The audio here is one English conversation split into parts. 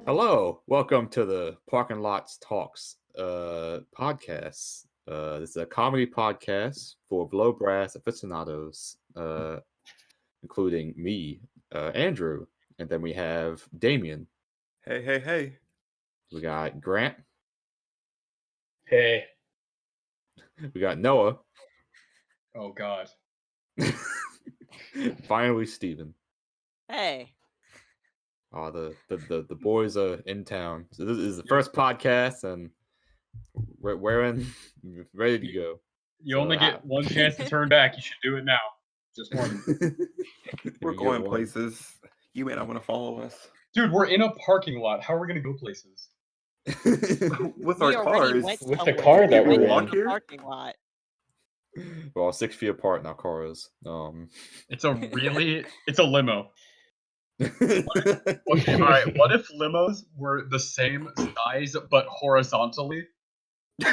Hello, welcome to the Parking Lots Talks podcast. This is a comedy podcast for below brass aficionados, including me, Andrew, and then we have Damien. Hey, hey, hey. We got Grant. Hey. We got Noah. Oh God. Finally, Steven. Hey. Oh, the boys are in town. So this is the first podcast, and we're in, ready to go. You only get one chance to turn back. You should do it now. Just one. We're going places. You may not want to follow us. Dude, we're in a parking lot. How are we going to go places? With our cars. With the car that we're in. The parking lot. We're all 6 feet apart in our cars. It's a limo. Okay, all right. What if limos were the same size but horizontally? They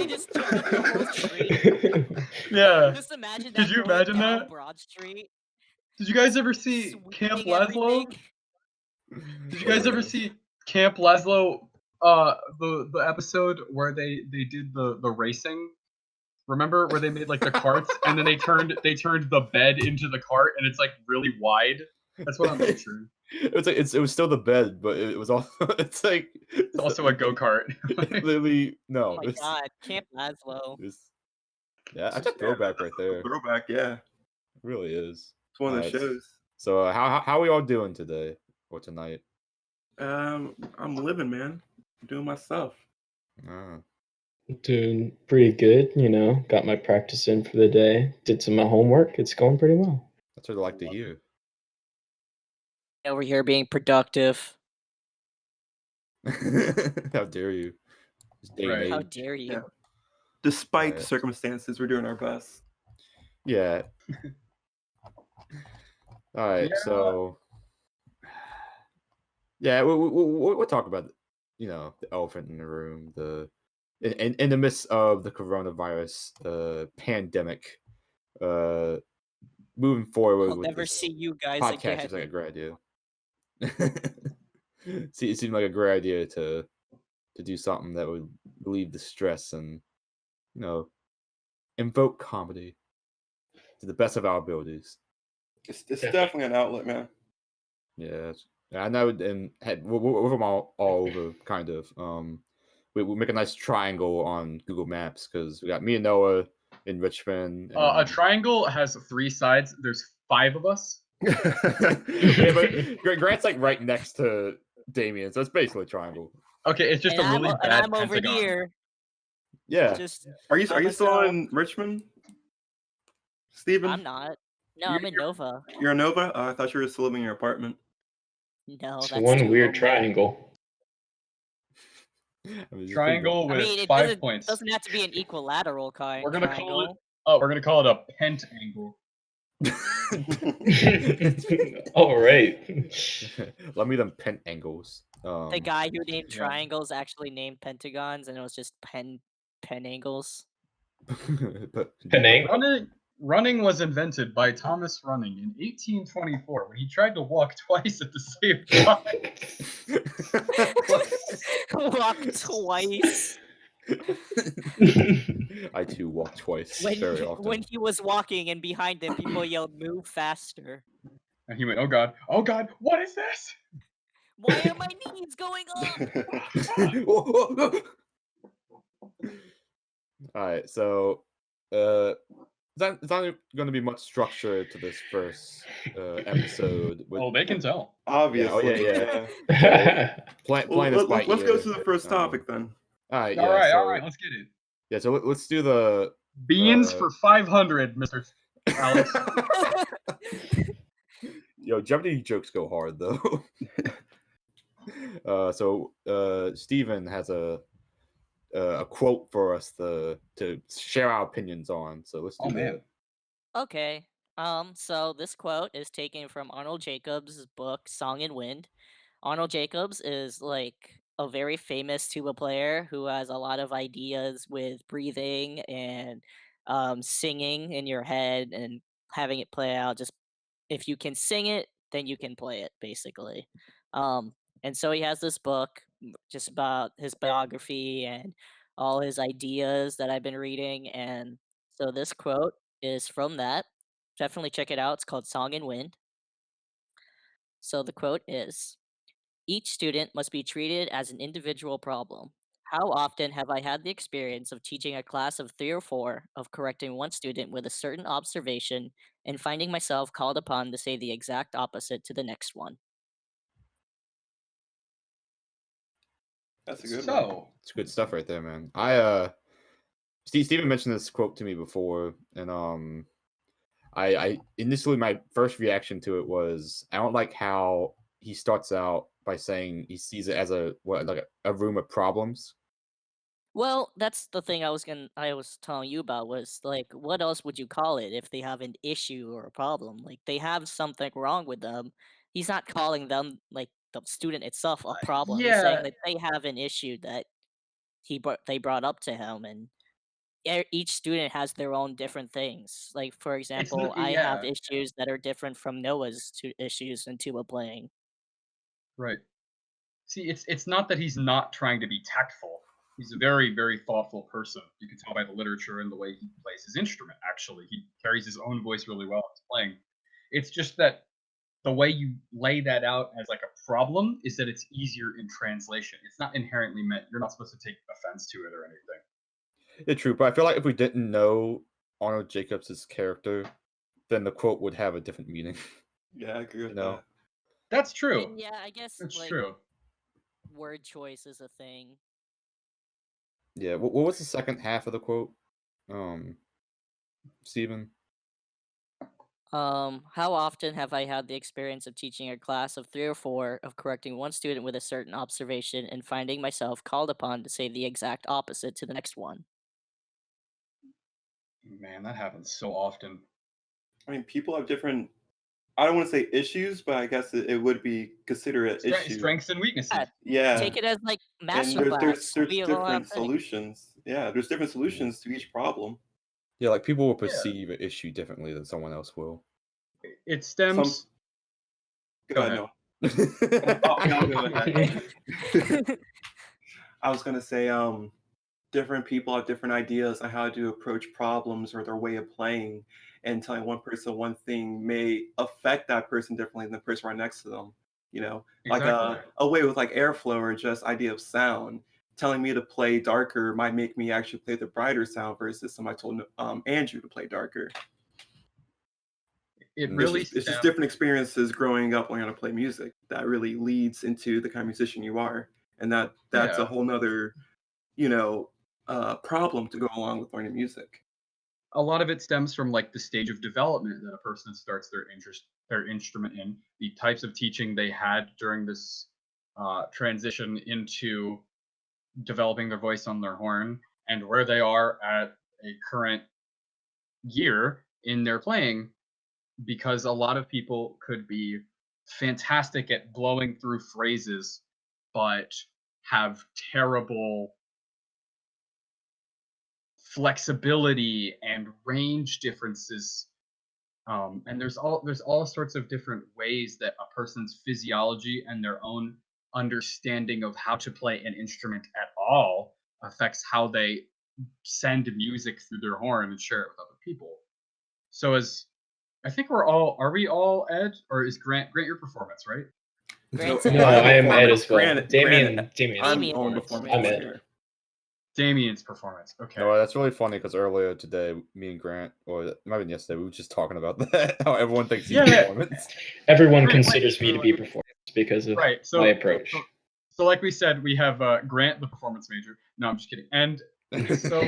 just took up the whole street. Yeah. Just imagine that. Could you going imagine down that? Broad Street. Did you guys ever see Sweeping Camp Laszlo? everything. Did you guys ever see Camp Laszlo? The episode where they did the racing. Remember where they made like the carts and then they turned the bed into the cart and it's like really wide. That's what I'm picturing. It was still the bed, but it was also it's also a go-kart. Literally no. Oh my God, Camp Laszlo. Yeah, I just throwback right there. It Throwback, yeah. really is. It's one of the shows. So how are we all doing today or tonight? I'm living, man. I'm doing my stuff. Doing pretty good, got my practice in for the day, did some of my homework. It's going pretty well. That's what I like to hear. Over here being productive. How dare you? Right. How dare you? Yeah. Despite the circumstances, we're doing our best. Yeah. All right, Yeah. so yeah, we'll talk about the elephant in the room, in the midst of the coronavirus pandemic. Moving forward, I'll with never this see you guys podcast again. is like a great idea. It seemed like a great idea to do something that would relieve the stress and invoke comedy to the best of our abilities. It's definitely an outlet, man. Yeah, I know, and we're from all over, kind of. We make a nice triangle on Google Maps because we got me and Noah in Richmond. A triangle has 3 sides. There's 5 of us. Yeah, but Grant's like right next to Damien, so it's basically a triangle. Okay, it's just And a really I'm, bad and I'm over pentagon. here. Yeah. Just Are you by still myself. in Richmond, Steven? I'm not. No, I'm in Nova. You're in Nova? I thought you were still living in your apartment. No, It's that's one too weird low. triangle. I mean, Triangle I with mean, it 5 points. doesn't have to be an equilateral We're gonna call triangle. it. Oh, we're gonna call it a pentangle. All right. Let me them pent angles. The guy who named yeah. triangles actually named pentagons, and it was just pen angles. But Penang? Running was invented by Thomas Running in 1824 when he tried to walk twice at the same time. Walk twice. I too walk twice very often. When he was walking and behind him, people yelled, "Move faster." And he went, "Oh God, what is this?" Why are my knees going up? All right, so it's not going to be much structure to this first episode. Oh, they can tell. Obviously. Yeah. Let's go to the first topic then. All right, All right, let's get it. Yeah, so let's do the beans for 500, Mr. Alex. Yo, Jeopardy jokes go hard though. So Steven has a quote for us to share our opinions on. So let's do that. Okay. So this quote is taken from Arnold Jacobs' book Song and Wind. Arnold Jacobs is like a very famous tuba player who has a lot of ideas with breathing and singing in your head and having it play out just if you can sing it, then you can play it, basically. Um, and so he has this book just about his biography and all his ideas that I've been reading. And so this quote is from that. Definitely check it out. It's called Song and Wind. So the quote is: each student must be treated as an individual problem. How often have I had the experience of teaching a class of 3 or 4, of correcting one student with a certain observation, and finding myself called upon to say the exact opposite to the next one? That's a good one. So, It's good stuff right there, man. Steven mentioned this quote to me before, and I initially, my first reaction to it was, I don't like how he starts out by saying he sees it as a room of problems. Well, that's the thing I was telling you about, was like, what else would you call it if they have an issue or a problem? Like, they have something wrong with them. He's not calling them, like, the student itself, a problem. He's saying yeah, that they have an issue that they brought up to him, and each student has their own different things. Like, for it's example, I have yeah, issues that are different from Noah's issues in tuba playing. right. See, it's not that he's not trying to be tactful. He's a very, very thoughtful person. You can tell by the literature and the way he plays his instrument, actually. He carries his own voice really well when he's playing. It's just that the way you lay that out as like a problem is that it's easier in translation. It's not inherently meant. You're not supposed to take offense to it or anything. It's true, but I feel like if we didn't know Arnold Jacobs' character, then the quote would have a different meaning. Yeah, I agree You with know? that. That's I true. mean, yeah, I guess That's like true. word choice is a thing. Yeah. What was the second half of the quote, Steven? How often have I had the experience of teaching a class of 3 or 4, of correcting one student with a certain observation, and finding myself called upon to say the exact opposite to the next one? Man, that happens so often. I mean, people have different. I don't want to say issues, but I guess it would be considered an issue. Strengths and weaknesses. Yeah, Take it as like and master class. there's We all have different things. solutions. Yeah, there's different solutions to each problem. Yeah, like people will Yeah. perceive an issue differently than someone else will. It Some stems. go Go ahead, ahead. no. I'll go ahead. I was gonna say, different people have different ideas on how to approach problems or their way of playing, and telling one person one thing may affect that person differently than the person right next to them. You know, like Exactly. a way with like airflow or just idea of sound. Telling me to play darker might make me actually play the brighter sound versus somebody told Andrew to play darker. It Mm. really It's just stems. different experiences growing up learning how to play music that really leads into the kind of musician you are, and that's Yeah. a whole nother, you know, problem to go along with learning music. A lot of it stems from like the stage of development that a person starts their instrument in, the types of teaching they had during this transition into developing their voice on their horn, and where they are at a current year in their playing, because a lot of people could be fantastic at blowing through phrases but have terrible flexibility and range differences. And there's all sorts of different ways that a person's physiology and their own understanding of how to play an instrument at all affects how they send music through their horn and share it with other people. So as I think are we all Ed, or is Grant your performance, right? Grant's No, Ed. No, I am Ed performance. as well. Granted, Damien, I'm Damien on is. performance I'm over Ed. here. Damien's performance. Okay. No, that's really funny because earlier today, me and Grant, or it might have been yesterday, we were just talking about that. How everyone thinks he's Yeah. performance. Everyone Grant, considers me to be performance because of right. my approach. So like we said, we have Grant, the performance major. No, I'm just kidding. And so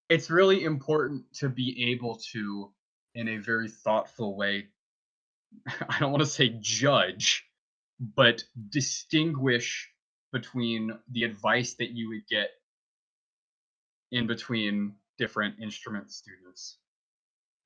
it's really important to be able to, in a very thoughtful way, I don't want to say judge, but distinguish between the advice that you would get in between different instrument students.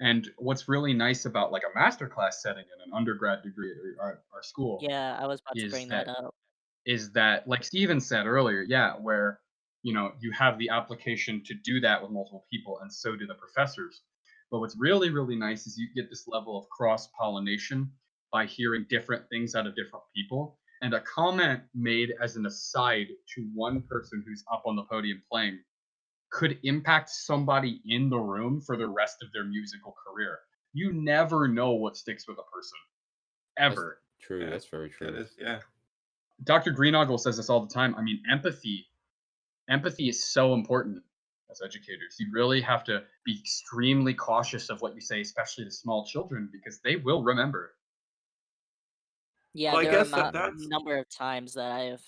And what's really nice about like a masterclass setting in an undergrad degree at our school Yeah, I was about to is bring that that up. like Steven said earlier, yeah, where you have the application to do that with multiple people, and so do the professors. But what's really, really nice is you get this level of cross-pollination by hearing different things out of different people. And a comment made as an aside to one person who's up on the podium playing could impact somebody in the room for the rest of their musical career. You never know what sticks with a person, ever. True. Yeah, That's very that true. is, yeah. Dr. Greenoggle says this all the time. I mean, empathy is so important as educators. You really have to be extremely cautious of what you say, especially to small children, because they will remember. Yeah, Well, I there are guess that a that's number of times that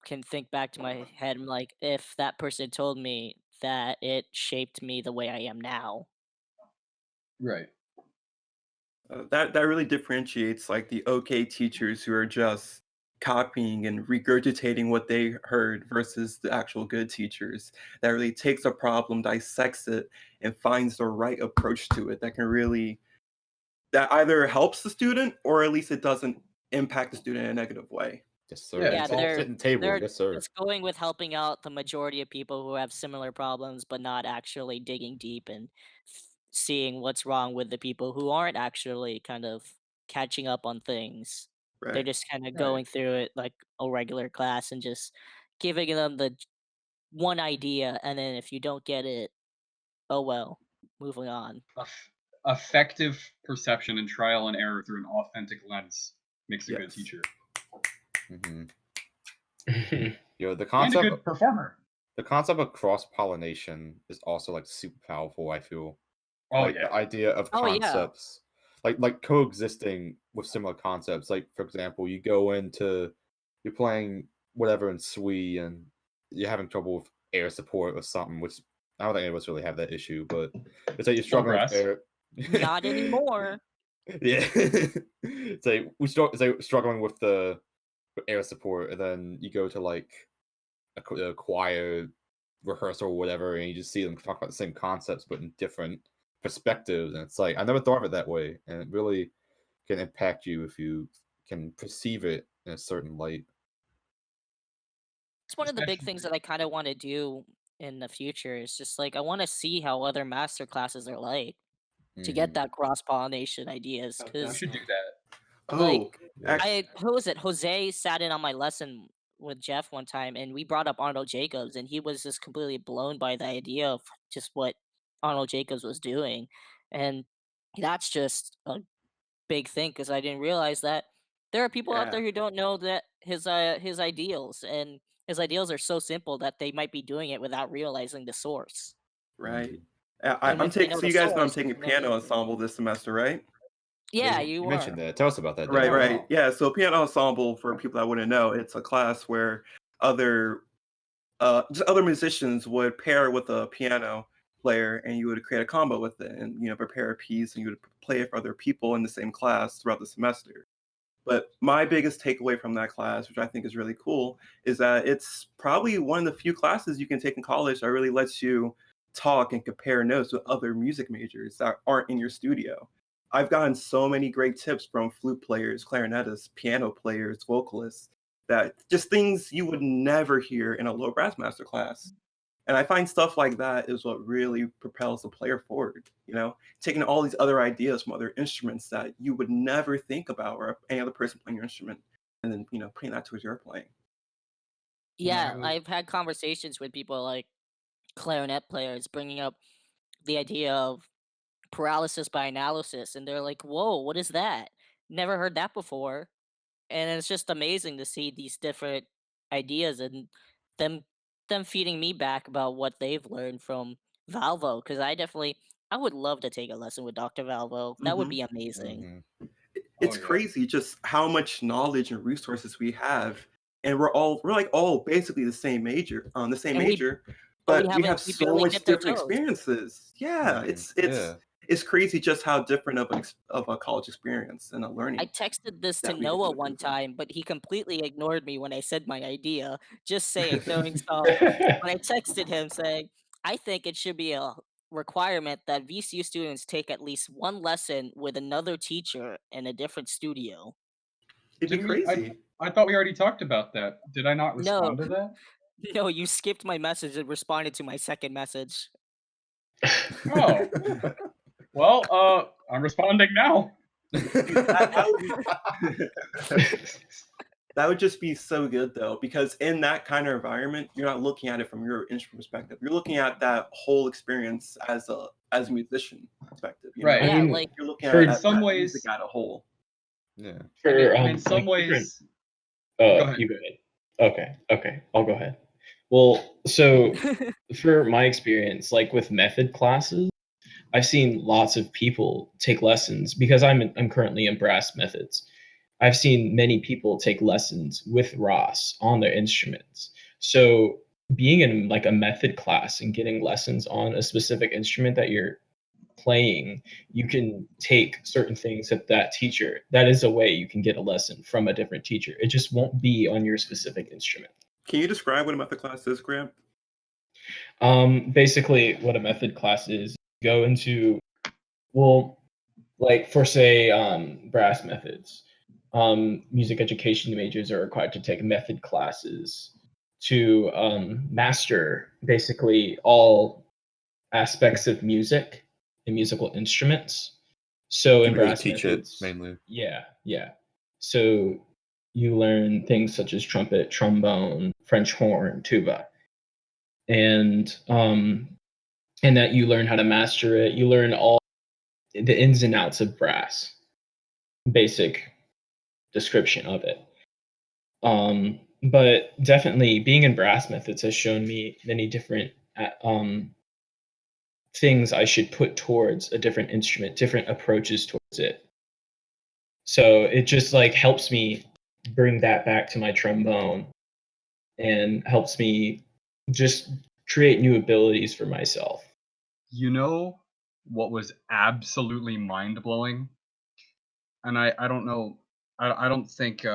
can think back to my head. I'm like, if that person told me that, it shaped me the way I am now. Right. that really differentiates like the okay teachers who are just copying and regurgitating what they heard versus the actual good teachers that really takes a problem, dissects it, and finds the right approach to it that can really that either helps the student or at least it doesn't impact the student in a negative way. Yes, sir. Yeah, Yeah, it's all- Sitting table. they're Yes, sir. just going with helping out the majority of people who have similar problems, but not actually digging deep and seeing what's wrong with the people who aren't actually kind of catching up on things. They're Right. just kind of Right. going through it like a regular class and just giving them the one idea, and then if you don't get it, oh well, moving on. Effective perception and trial and error through an authentic lens makes a good Yes. teacher hmm Mhm. the and a concept good performer. the concept of cross pollination is also like super powerful. I feel Oh like yeah. the idea of Oh, yeah. concepts, like coexisting with similar concepts. Like for example, you're playing whatever in Sui and you're having trouble with air support or something, which I don't think any of us really have that issue, but it's like you're struggling with grass. air. Not anymore. Yeah, it's like struggling with the air support, and then you go to like a choir rehearsal or whatever, and you just see them talk about the same concepts but in different perspectives, and it's like I never thought of it that way, and it really can impact you if you can perceive it in a certain light. It's one of the big things Especially- that I kind of want to do in the future. Is just like I want to see how other master classes are like to get Mhm. that cross pollination ideas. Oh, You Because should do that. like Oh, ac- who was it? Jose sat in on my lesson with Jeff one time, and we brought up Arnold Jacobs, and he was just completely blown by the idea of just what Arnold Jacobs was doing, and that's just a big thing because I didn't realize that there are people out yeah, there who don't know that his ideals, and his ideals are so simple that they might be doing it without realizing the source. right. Mhm. And I'm if they taking know so the you guys know I'm source, taking they know piano everything. ensemble this semester, right? Yeah, You you mentioned are. that. Tell us about that, Right, David. Oh, right. wow. Yeah, so piano ensemble for people that wouldn't know, it's a class where other just other musicians would pair with a piano player and you would create a combo with it and prepare a piece and you would play it for other people in the same class throughout the semester. But my biggest takeaway from that class, which I think is really cool, is that it's probably one of the few classes you can take in college that really lets you talk and compare notes with other music majors that aren't in your studio. I've gotten so many great tips from flute players, clarinetists, piano players, vocalists, that just things you would never hear in a low brass master class. And I find stuff like that is what really propels the player forward, taking all these other ideas from other instruments that you would never think about or any other person playing your instrument and then, putting that towards your playing. Yeah, No. I've had conversations with people like clarinet players bringing up the idea of paralysis by analysis, and they're like, "Whoa, what is that? Never heard that before." And it's just amazing to see these different ideas and them them feeding me back about what they've learned from Valvo. Because I would love to take a lesson with Dr. Valvo. That would hmm be amazing. Mhm. It's Oh yeah. crazy just how much knowledge and resources we have. And we're like all basically the same And we major, but we but we have haven't we so barely much dipped our different toes. experiences. Yeah, Mhm. it's Yeah. it's crazy just how different of a college experience and a I learning texted this to that we get to Noah go through. one time, but he completely ignored me when I said my idea. Just saying, throwing some. When I texted him saying, I think it should be a requirement that VCU students take at least one lesson with another teacher in a different studio. It'd be Didn't we? crazy. I thought we already talked about that. Did I not No, respond to that? no, you skipped my message and responded to my second message. Oh, Well, I'm responding now. That would just be so good though, because in that kind of environment, you're not looking at it from your instrument perspective. You're looking at that whole experience as a musician perspective. You Right. know? I Yeah, mean, like You're looking for at some that ways- music at a whole. Yeah. for in some like different. ways, Go ahead. You go ahead. Okay, I'll go ahead. Well, so for my experience, like with method classes, I've seen lots of people take lessons because I'm currently in brass methods. I've seen many people take lessons with Ross on their instruments. So being in like a method class and getting lessons on a specific instrument that you're playing, you can take certain things that teacher. That is a way you can get a lesson from a different teacher. It just won't be on your specific instrument. Can you describe what a method class is, Grant? Basically, what a method class is, go into, well, like for say brass methods, music education majors are required to take method classes to master basically all aspects of music and musical instruments. So in Really brass teach methods, it mainly. yeah. So you learn things such as trumpet, trombone, French horn, tuba, and that you learn how to master it. You learn all the ins and outs of brass, basic description of it. But definitely being in brass methods has shown me many different things I should put towards a different instrument, different approaches towards it. So it just like helps me bring that back to my trombone and helps me just create new abilities for myself. You know what was absolutely mind blowing? And I don't know. I don't think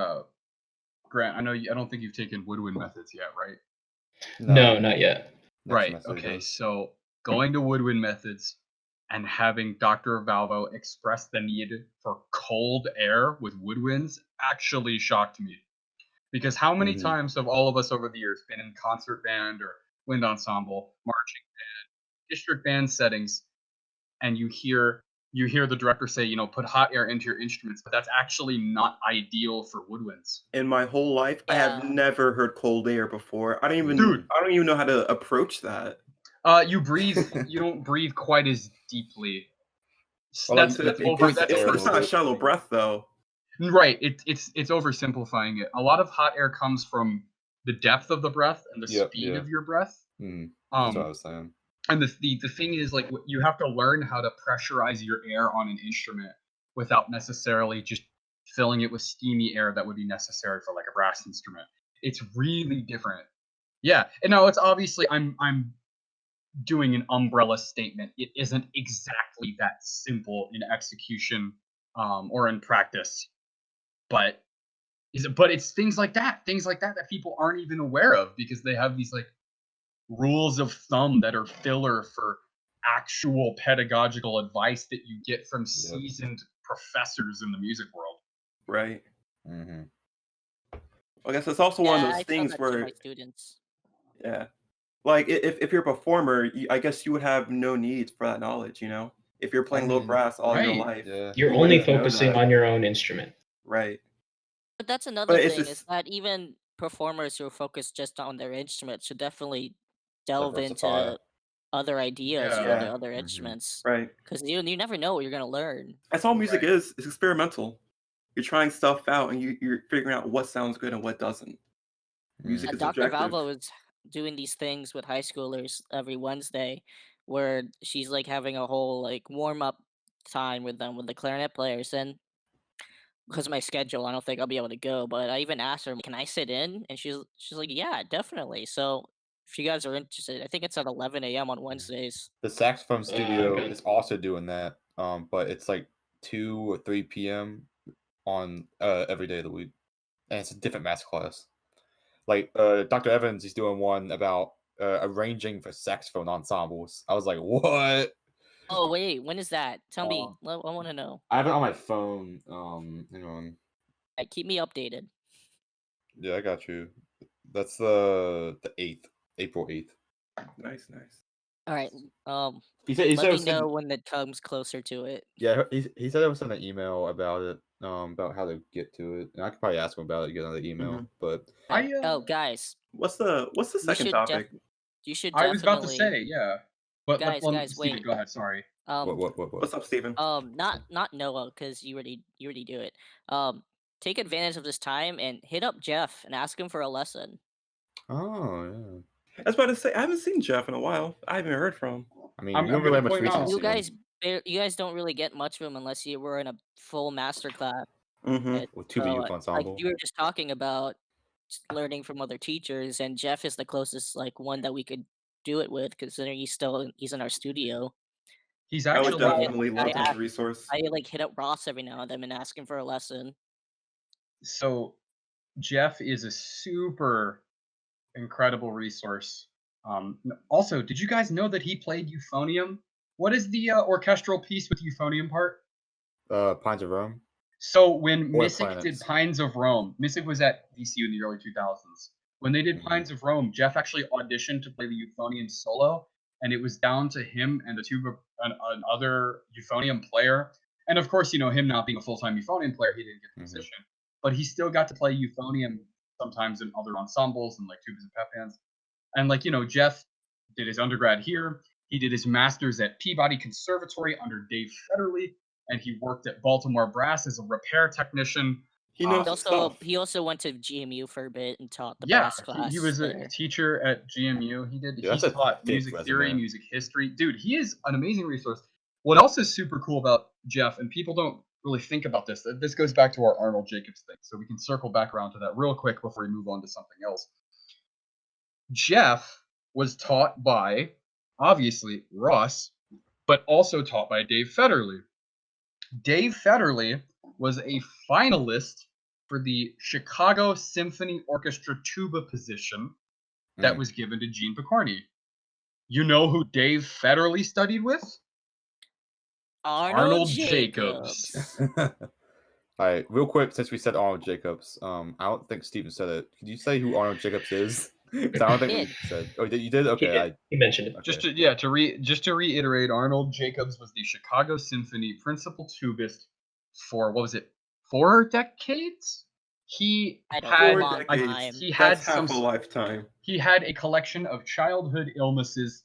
Grant. I don't think you've taken woodwind methods yet, right? No, not yet. Next Right. semester he Okay. does. So going to woodwind methods and having Dr. Valvo express the need for cold air with woodwinds actually shocked me. Because how many Mhm. times have all of us over the years been in concert band or wind ensemble, marching band, district band settings, and you hear the director say, put hot air into your instruments, but that's actually not ideal for woodwinds. In my whole life, I have Yeah. never heard cold air before. I don't even know how to approach that. You don't breathe quite as deeply. Well, like, That's it over. breathes That's air a It's little not a bit. shallow breath though. right. It's oversimplifying it. A lot of hot air comes from the depth of the breath and the Yep, speed yeah. of your breath. Mhm. That's what I Um, was saying. and the thing is, like, you have to learn how to pressurize your air on an instrument without necessarily just filling it with steamy air that would be necessary for like a brass instrument. It's really different. Yeah, and no, it's obviously I'm doing an umbrella statement. It isn't exactly that simple in execution or in practice, but it's things like that that people aren't even aware of because they have these like rules of thumb that are filler for actual pedagogical advice that you get from seasoned professors in the music world. Right. Mm-hmm. I guess it's also one of Yeah, those I tell things that to where, my students. yeah, like if you're a performer, I guess you would have no need for that knowledge. If you're playing low brass all your right. life, Yeah. You're you only wouldn't know focusing that. on your own instrument. Right. But that's another But it's thing is just that even performers who are focused just on their instrument should definitely delve Diversify. into other ideas for Yeah. their other Mhm. instruments right. because you never know what you're gonna learn. That's all music Right. is. It's experimental. You're trying stuff out and you're figuring out what sounds good and what doesn't. Music Mhm. is Dr. objective. Valvo is doing these things with high schoolers every Wednesday, where she's like having a whole like warm up time with them with the clarinet players, and because of my schedule, I don't think I'll be able to go. But I even asked her, "Can I sit in?" And she's like, "Yeah, definitely." So if you guys are interested, I think it's at 11 a.m. on Wednesdays. The saxophone studio okay. is also doing that, but it's like 2 or 3 p.m. on every day of the week, and it's a different master class. Like Dr. Evans, he's doing one about arranging for saxophone ensembles. I was like, what? Oh wait, when is that? Tell me. Um, I want to know. I have it on my phone. Hang on. Keep me updated. Yeah, I got you. That's the 8th, April 8th. Nice. All right. He said Let me it was know when it comes closer to it. yeah, he said it was in an email about it, about how to get to it. And I could probably ask him about it, get another email. Mhm. But I Oh, guys, What's the you second should topic? you should I was about to definitely, say, yeah. But guys, Steven, wait. go ahead. Sorry. Um, what? What's up, Steven? not Noah, because you already do it. Take advantage of this time and hit up Jeff and ask him for a lesson. Oh yeah. I was about to say I haven't seen Jeff in a while. I haven't heard from him. I mean, I'm we don't gonna really have much point out- recency. You guys don't really get much of him unless you were in a full master class. Mm-hmm. With tuba youth Like ensemble. you were just talking about learning from other teachers, and Jeff is the closest like one that we could do it with, considering he's in our studio. He's I would actually definitely love to have a resource. I like hit up Ross every now and then and ask him for a lesson. so Jeff is a super incredible resource. Also, did you guys know that he played euphonium? What is the orchestral piece with euphonium part? Pines of Rome. So when Or Missick did Planets. Pines of Rome, Missick was at VCU in the early 2000s. When they did Mhm. Pines of Rome, Jeff actually auditioned to play the euphonium solo, and it was down to him and the tuba, another euphonium player. And of course, him not being a full-time euphonium player, he didn't get the Mhm. position. But he still got to play euphonium sometimes in other ensembles and like tubas and pep bands. And Jeff did his undergrad here. He did his master's at Peabody Conservatory under Dave Federley, and he worked at Baltimore Brass as a repair technician. He knows his stuff. He also went to GMU for a bit and taught the Yeah, brass class. he was a there. teacher at GMU. He that's a taught thick music theory, resume. music history. Dude, he is an amazing resource. What else is super cool about Jeff, and people don't really think about this, this goes back to our Arnold Jacobs thing, so we can circle back around to that real quick before we move on to something else. Jeff was taught by, obviously, Ross, but also taught by Dave Federley. Dave Federley was a finalist for the Chicago Symphony Orchestra tuba position that was given to Gene Picorni. You know who Dave Federley studied with? Arnold Jacobs. All right, real quick, since we said Arnold Jacobs, I don't think Steven said it. Could you say who Arnold Jacobs is? 'Cause I don't think we said. Oh, you did? Okay, He mentioned it. okay. Just to reiterate, Arnold Jacobs was the Chicago Symphony principal tubist for, what was it, 4 decades? He I don't had know, Four long decades. time. he had That's half some a lifetime. he had a collection of childhood illnesses.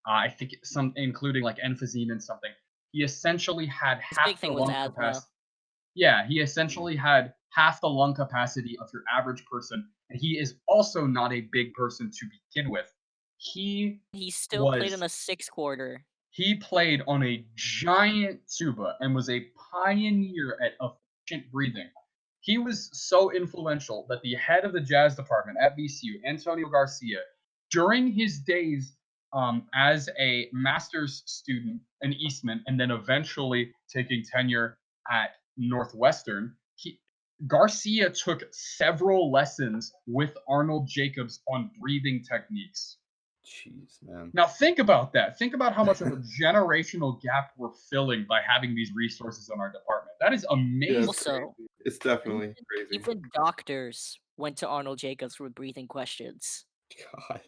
I think some including like emphysema and something. He essentially had His half big the thing was lung asthma. capacity. Yeah, he essentially had half the lung capacity of your average person, and he is also not a big person to begin with. He still played was- in a 6/4. He played on a giant tuba and was a pioneer at efficient breathing. He was so influential that the head of the jazz department at VCU, Antonio Garcia, during his days as a master's student in Eastman and then eventually taking tenure at Northwestern, Garcia took several lessons with Arnold Jacobs on breathing techniques. Jeez, man. Now think about that. Think about how much of a generational gap we're filling by having these resources in our department. That is amazing. Also, It's definitely crazy. even doctors went to Arnold Jacobs for breathing questions. God.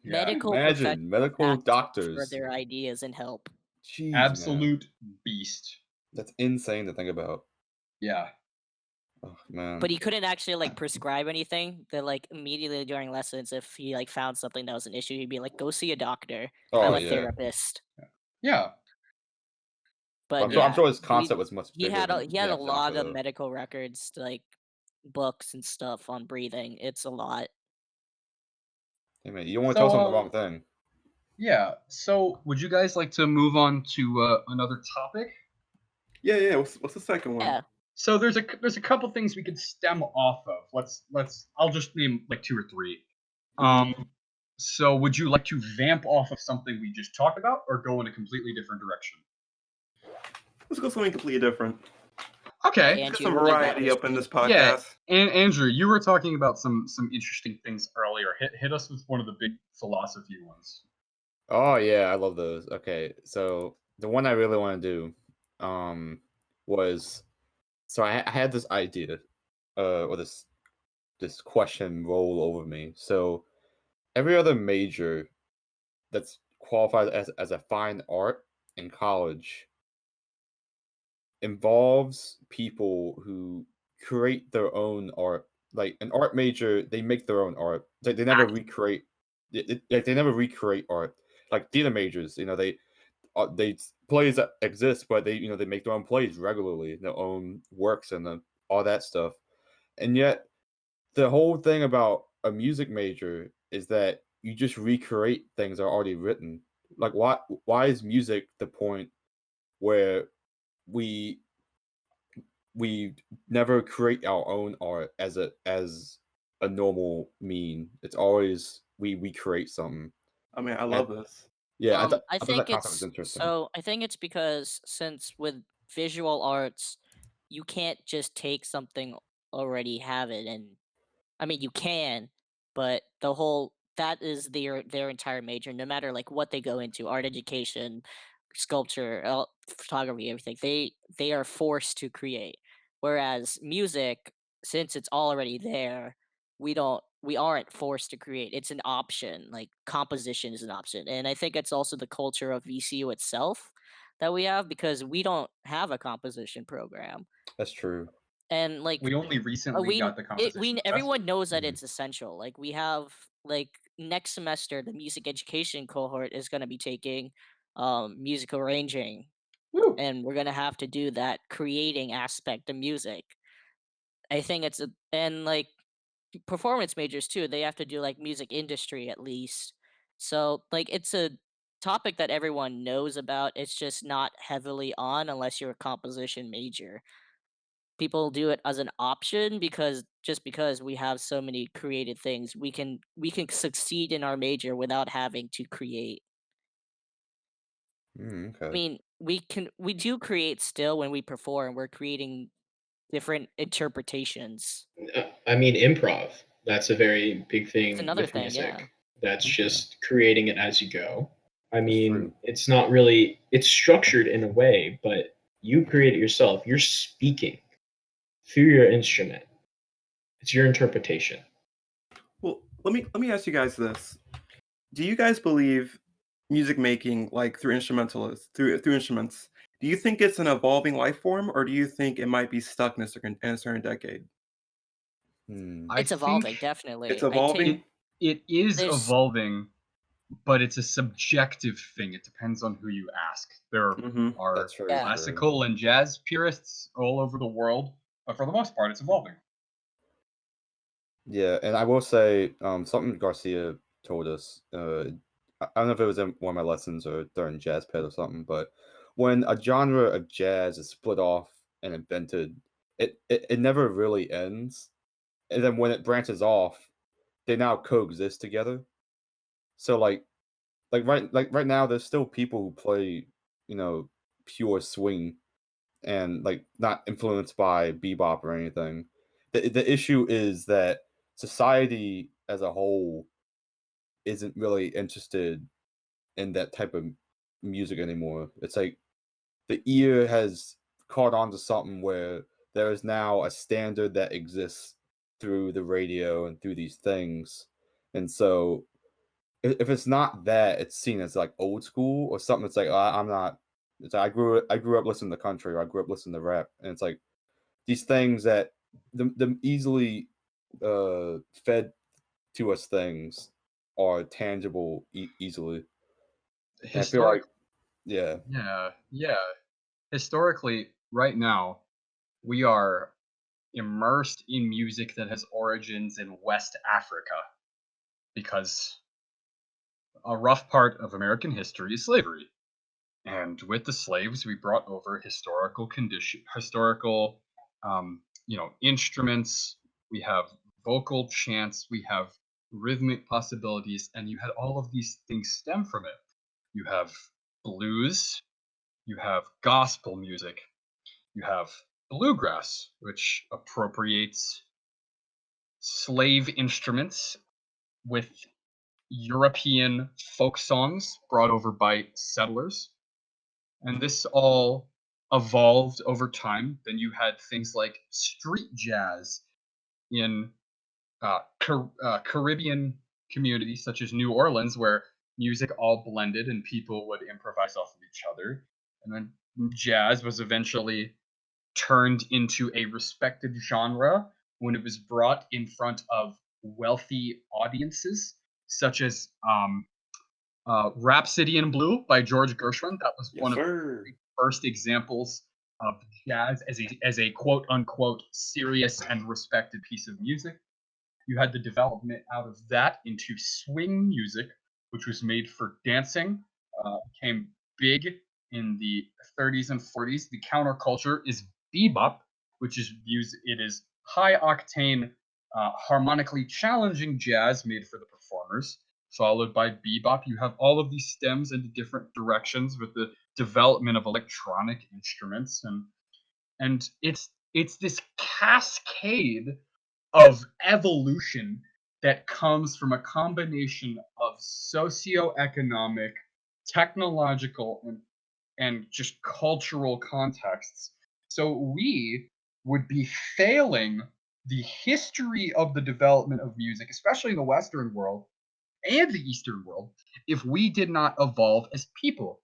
Medical Imagine medical professionals asked for doctors. their ideas and help. Jeez, man. Absolute beast. That's insane to think about. Yeah. Oh man. But he couldn't actually like prescribe anything. That like immediately during lessons, if he like found something that was an issue, he'd be like, "Go see a doctor. I'm a therapist." Yeah. But I'm yeah, sure his concept was much he bigger. had a than he had the a lot Dr. of medical records, like books and stuff on breathing. It's a lot. Hey man, you don't want to tell someone the wrong thing. Yeah. So would you guys like to move on to another topic? Yeah. What's the second one? Yeah. So there's a couple things we could stem off of. Let's I'll just name like 2 or 3. So would you like to vamp off of something we just talked about or go in a completely different direction? Let's go something completely different. Okay. Get some variety up in this podcast. Yeah. And Andrew, you were talking about some interesting things earlier. Hit us with one of the big philosophy ones. Oh yeah, I love those. Okay, so the one I really want to do, was, so I had this idea, or this question roll over me. So every other major that's qualified as a fine art in college involves people who create their own art. Like an art major, they make their own art. They never recreate. They never recreate art. Like theater majors, they plays that exist, but they make their own plays regularly, their own works and all that stuff. And yet, the whole thing about a music major is that you just recreate things that are already written. Like, why is music the point where we we never create our own art as a normal mean? It's always we create something. I mean, I And love this. yeah, I I thought that think concept was it's interesting. I think it's because since with visual arts, you can't just take something already have it and I mean you can, but that is their entire major, no matter like what they go into, art education, sculpture, photography, everything. They are forced to create. Whereas music, since it's already there, we aren't forced to create. It's an option. Like composition is an option. And I think it's also the culture of VCU itself that we have because we don't have a composition program. That's true. And like We only recently got the composition everyone professor. knows that Mhm. it's essential. Like we have like next semester the music education cohort is going to be taking music arranging, Woo! and we're going to have to do that creating aspect of music. I think and like performance majors too, they have to do like music industry at least. So like it's a topic that everyone knows about. It's just not heavily on unless you're a composition major. People do it as an option because we have so many created things. We can succeed in our major without having to create. I Okay. mean, we do create still when we perform. We're creating different interpretations. I mean, improv. That's a very big It's thing another with thing, yeah. music. That's Okay. just creating it as you go. I That's mean, true. it's not really, it's structured in a way, but you create it yourself. You're speaking through your instrument. It's your interpretation. Well, let me ask you guys this: do you guys believe music making, like through instrumentalists, through instruments? Do you think it's an evolving life form, or do you think it might be stuck in a certain decade? Hmm. I It's evolving, think It's definitely. I take evolving. it is there's evolving, but it's a subjective thing. It depends on who you ask. There Hmm. are That's very yeah. true. classical and jazz purists all over the world, but for the most part, it's evolving. Yeah, and I will say something Garcia told us. I don't know if it was in one of my lessons or during Jazz Pet or something, but when a genre of jazz is split off and invented, it never really ends. And then when it branches off, they now coexist together. So right now, there's still people who play, pure swing and like not influenced by bebop or anything. The issue is that society as a whole isn't really interested in that type of music anymore. It's like the ear has caught on to something where there is now a standard that exists through the radio and through these things. And so if it's not that, it's seen as like old school or something. It's like I'm not. It's like, I grew up listening to country or I grew up listening to rap, and it's like these things that the easily fed to us things are tangible easily. And I feel like, Historic, yeah, yeah. Historically, right now, we are immersed in music that has origins in West Africa because a rough part of American history is slavery. And with the slaves, we brought over historical, instruments. We have vocal chants. We have rhythmic possibilities, and you had all of these things stem from it. You have blues. You have gospel music. You have bluegrass, which appropriates slave instruments with European folk songs brought over by settlers. And this all evolved over time. Then you had things like street jazz in Caribbean communities such as New Orleans, where music all blended and people would improvise off of each other. And then jazz was eventually turned into a respected genre when it was brought in front of wealthy audiences, such as Rhapsody in Blue by George Gershwin. That was one of the first examples of jazz as a quote unquote serious and respected piece of music. You had the development out of that into swing music, which was made for dancing, became big in the 30s and 40s. The counterculture is bebop, which is it is high octane, harmonically challenging jazz made for the performers. Followed by bebop, you have all of these stems into different directions with the development of electronic instruments, and it's this cascade of evolution that comes from a combination of socioeconomic, technological, and just cultural contexts. So we would be failing the history of the development of music, especially in the Western world and the Eastern world, if we did not evolve as people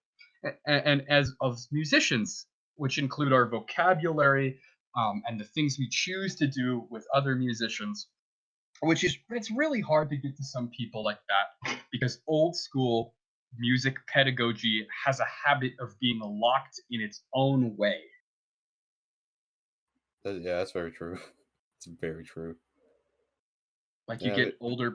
and as musicians, which include our vocabulary, and the things we choose to do with other musicians, it's really hard to get to some people like that because old school music pedagogy has a habit of being locked in its own way. Yeah, that's very true. It's very true. Like you get older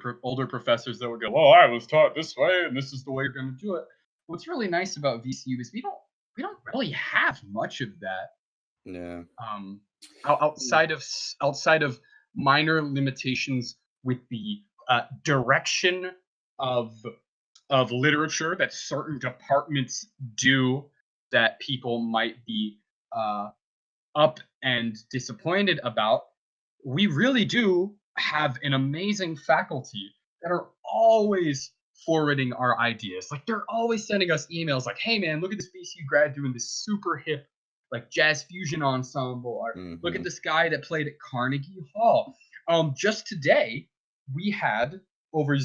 professors that would go, "Oh, I was taught this way, and this is the way you're going to do it." What's really nice about VCU is we don't really have much of that. Yeah. Outside of minor limitations with the direction of literature that certain departments do that people might be up and disappointed about, we really do have an amazing faculty that are always forwarding our ideas. Like they're always sending us emails like, "Hey man, look at this VCU grad doing this super hip like jazz fusion ensemble, or look at this guy that played at Carnegie Hall." Just today we had over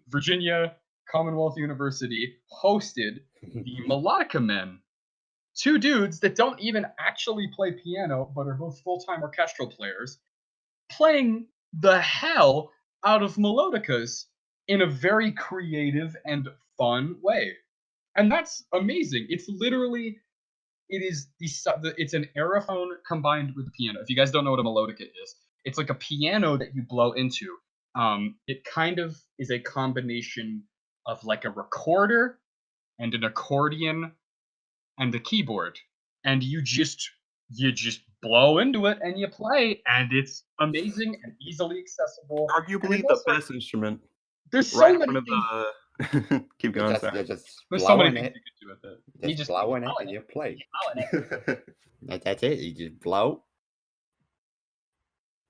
Virginia Commonwealth University hosted the Melodica Men, two dudes that don't even actually play piano but are both full-time orchestral players, playing the hell out of melodicas in a very creative and fun way. And that's amazing. It's literally, it's an aerophone combined with a piano. If you guys don't know what a melodica is, it's like a piano that you blow into. It kind of is a combination of like a recorder and an accordion and a keyboard, and you just blow into it and you play, and it's amazing and easily accessible. Arguably the best instrument. There's so many things. Keep going. There's so many things you can do with it. You just blow in it and you play. That's it. You just blow.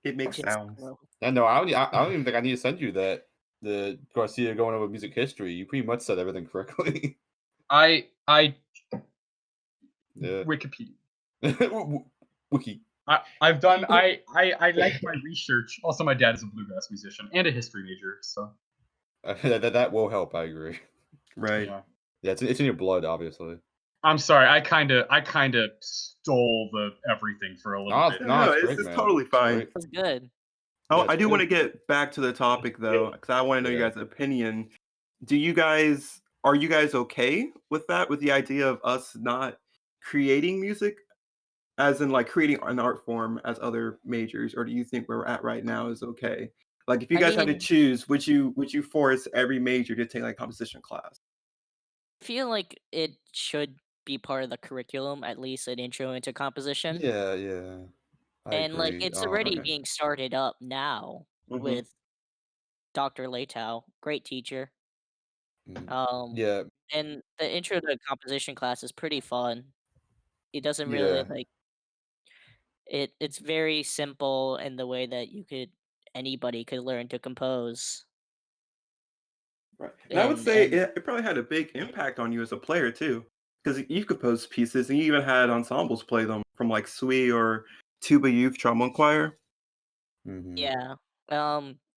It makes sounds. Yeah, no, I don't even think I need to send you that. The Garcia going over music history. You pretty much said everything correctly. I Yeah. Wikipedia. Wiki. I've done. I like my research. Also, my dad is a bluegrass musician and a history major, so that will help. I agree. Right. Yeah, it's in your blood, obviously. I'm sorry. I kind of stole the everything for a little bit. No, it's totally fine. That's good. Oh, I do want to get back to the topic though, because I want to know you guys' opinion. Are you guys okay with that? With the idea of us not creating music, as in like creating an art form as other majors, or do you think where we're at right now is okay? Like, if you guys had to choose, would you force every major to take like a composition class? I feel like it should be part of the curriculum, at least an intro into composition. Yeah. I Like agree. it's already being started up now with Dr. Leitao, great teacher. Yeah. And the intro to composition class is pretty fun. It doesn't really like it's very simple in the way that anybody could learn to compose. Right. And I would say it probably had a big impact on you as a player too, because you composed pieces and you even had ensembles play them from like SWE or Tuba Youth Trombone Choir. Yeah.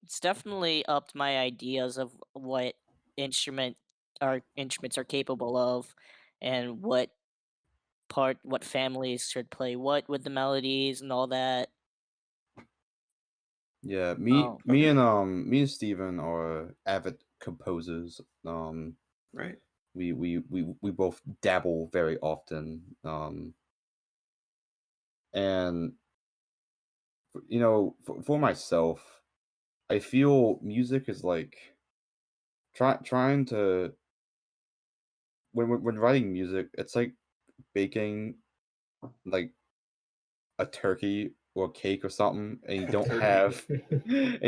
It's definitely upped my ideas of what our instruments are capable of, and what families should play what with the melodies and all that. Yeah, Oh, me and Steven are avid composers. Right. We both dabble very often. And for myself, I feel music is like trying to when writing music, it's like baking like a turkey or a cake or something, and you don't Turkey. have, and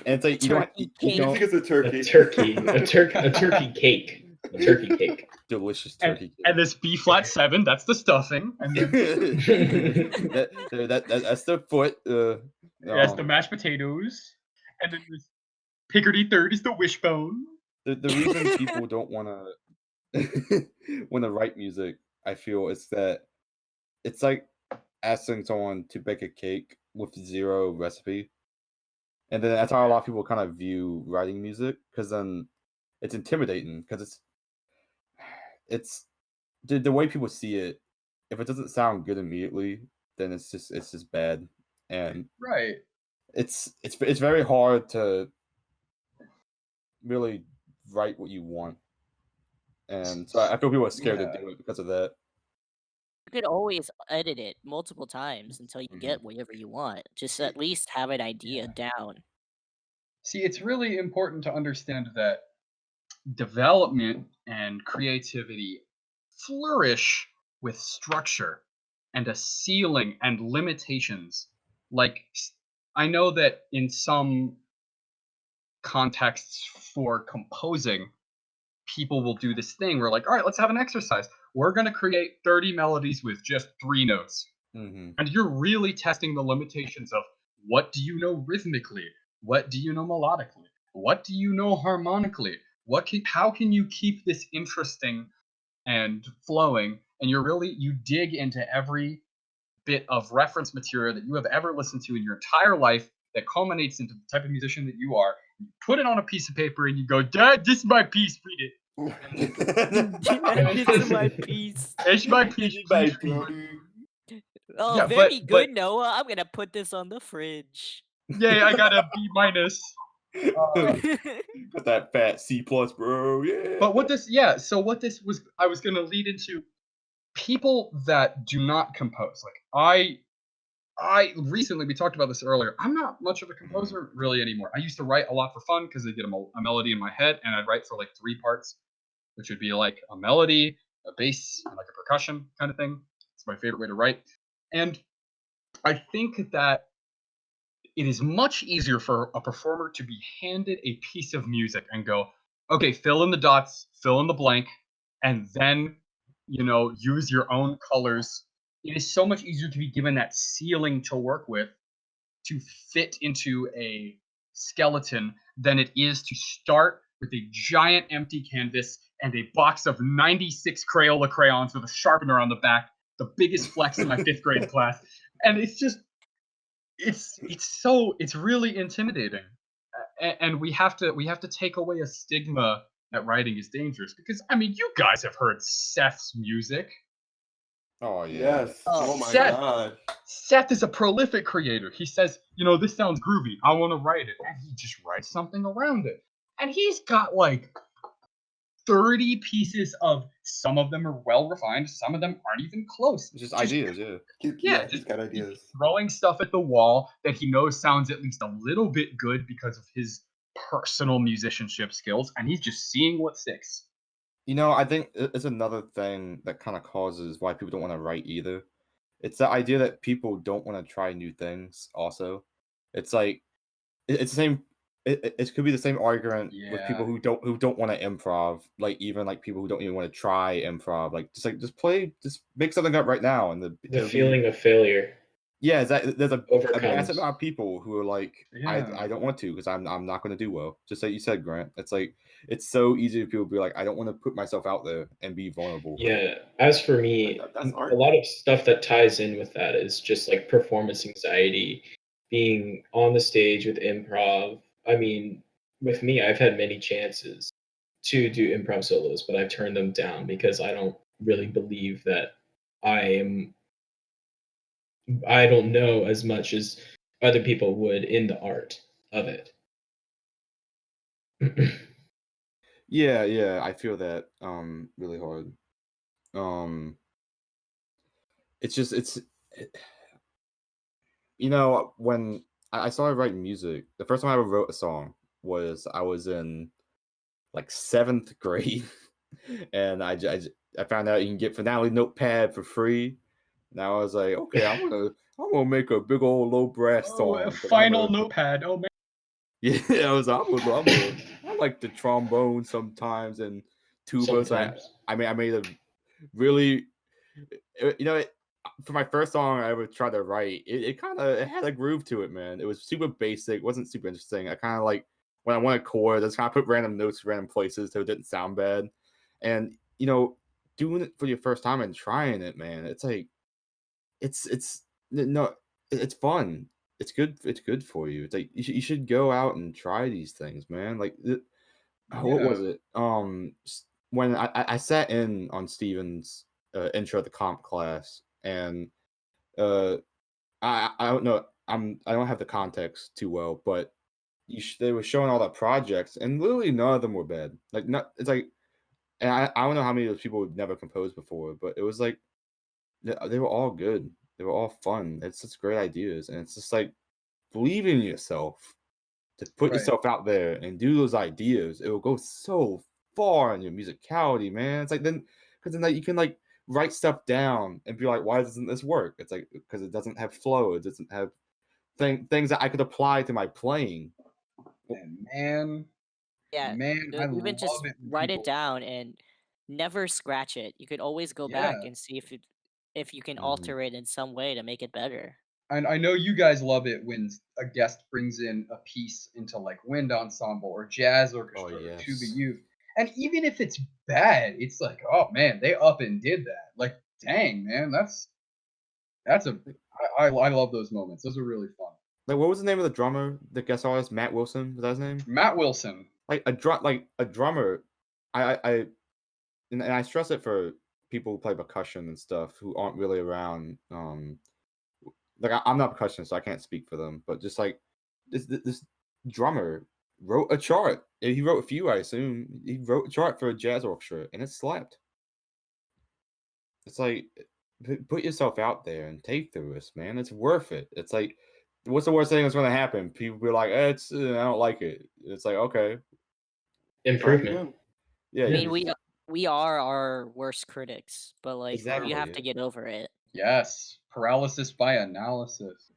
it's like you don't, turkey you You don't think it's a A turkey? turkey cake, a turkey cake. delicious And, turkey and cake. this B flat 7, that's the stuffing, and then That's the foot. that's the mashed potatoes, and then this Picardy third is the wishbone. The reason people don't want to write music, I feel, is that it's like asking someone to bake a cake with zero recipe, and then that's how a lot of people kind of view writing music, because then it's intimidating, because it's the way people see it. If it doesn't sound good immediately, then it's just bad, and Right. it's very hard to really write what you want, and so I feel people are scared to Yeah. do it because of that. You could always edit it multiple times until you Mhm. get whatever you want. Just at least have an idea down. See, it's really important to understand that development and creativity flourish with structure and a ceiling and limitations. Like, I know that in some contexts for composing, people will do this thing where, like, all right, let's have an exercise. We're going to create 30 melodies with just 3 notes. Mm-hmm. And you're really testing the limitations of what do you know rhythmically? What do you know melodically? What do you know harmonically? How can you keep this interesting and flowing? And you dig into every bit of reference material that you have ever listened to in your entire life that culminates into the type of musician that you are. You put it on a piece of paper and you go, Dad, this is my piece, read it. This is my piece. It's my piece, please read it. Oh, Yeah, very but good, Noah. I'm gonna put this on the fridge. yay, I got a B minus. Got that fat C plus, bro. Yeah. But what this was, I was going to lead into people that do not compose. Like I recently, we talked about this earlier. I'm not much of a composer really anymore. I used to write a lot for fun because I get a melody in my head, and I'd write for like 3 parts, which would be like a melody, a bass, and like a percussion kind of thing. It's my favorite way to write. And I think that it is much easier for a performer to be handed a piece of music and go, okay, fill in the dots, fill in the blank, and then, use your own colors. It is so much easier to be given that ceiling to work with to fit into a skeleton than it is to start with a giant empty canvas and a box of 96 Crayola crayons with a sharpener on the back, the biggest flex in my 5th grade class. And it's just, it's really intimidating, and we have to take away a stigma that writing is dangerous, because I mean, you guys have heard Seth's music. Oh yeah. Yes. Oh my Seth. god. Seth is a prolific creator. He says, this sounds groovy, I want to write it, and he just writes something around it, and he's got like 30 pieces of, some of them are well refined, some of them aren't even close. It's just ideas, yeah. Yeah, he's got ideas. Throwing stuff at the wall that he knows sounds at least a little bit good because of his personal musicianship skills, and he's just seeing what sticks. I think it's another thing that kind of causes why people don't want to write either. It's the idea that people don't want to try new things. Also, it's like it's the same. It could be the same argument with people who don't want to improv. Like even like people who don't even want to try improv. Like just make something up right now, and the feeling of failure. Yeah, there's a overcomes. massive amount of people who are like, Yeah. I don't want to because I'm not going to do well. Just like you said, Grant. It's like it's so easy for people to be like, I don't want to put myself out there and be vulnerable. Yeah. As for me, That's art. a lot of stuff that ties in with that is just like performance anxiety, being on the stage with improv. I mean, with me, I've had many chances to do improv solos, but I've turned them down because I don't really believe that I don't know as much as other people would in the art of it. Yeah, I feel that really hard. It's when I started writing music, the first time I ever wrote a song was I was in like 7th grade, and I found out you can get Finale Notepad for free. Now I was like, okay, I'm gonna make a big old low brass song. a 'cause final notepad. Oh man. Yeah, I like the trombone sometimes and tubas. Sometimes. I made a really, for my first song I ever tried to write, it had a groove to it, man. It was super basic, wasn't super interesting. I kind of like when I wanted chords, I just kind of put random notes random places so it didn't sound bad. And doing it for your first time and trying it, man, it's like it's fun. It's good for you. It's like you should go out and try these things, man. Like what was it? When I sat in on Steven's intro to comp class, and I don't know, I don't have the context too well, but they were showing all the projects, and literally none of them were bad. Like not, it's like, and I don't know how many of those people would never composed before, but it was like they were all good. They were all fun. It's such great ideas, and it's just like believe in yourself to put Right. yourself out there and do those ideas. It will go so far in your musicality, man. It's like because then like, you can like write stuff down and be like, why doesn't this work? It's like because it doesn't have flow. It doesn't have things that I could apply to my playing. Man, Yeah, I even love just it when write people- it down and never scratch it. You could always go back Yeah. and see if you can Mhm. alter it in some way to make it better. And I know you guys love it when a guest brings in a piece into like wind ensemble or jazz orchestra or tuba yes. youth. And even if it's bad, it's like, oh man, they up and did that. Like, dang, man, I love those moments. Those are really fun. Like what was the name of the drummer, the guest artist, Matt Wilson? Was that his name? Matt Wilson. Like a drummer. I and I stress it for people who play percussion and stuff who aren't really around. Like I'm not a percussionist, so I can't speak for them. But just like this drummer wrote a chart. He wrote a few, I assume. He wrote a chart for a jazz orchestra, and it slapped. It's like put yourself out there and take the risk, man. It's worth it. It's like what's the worst thing that's going to happen? People be like, it's I don't like it. It's like okay, Improvement. yeah. I mean, we are our worst critics, but like we Exactly. have to get over it. Yes. Paralysis by analysis.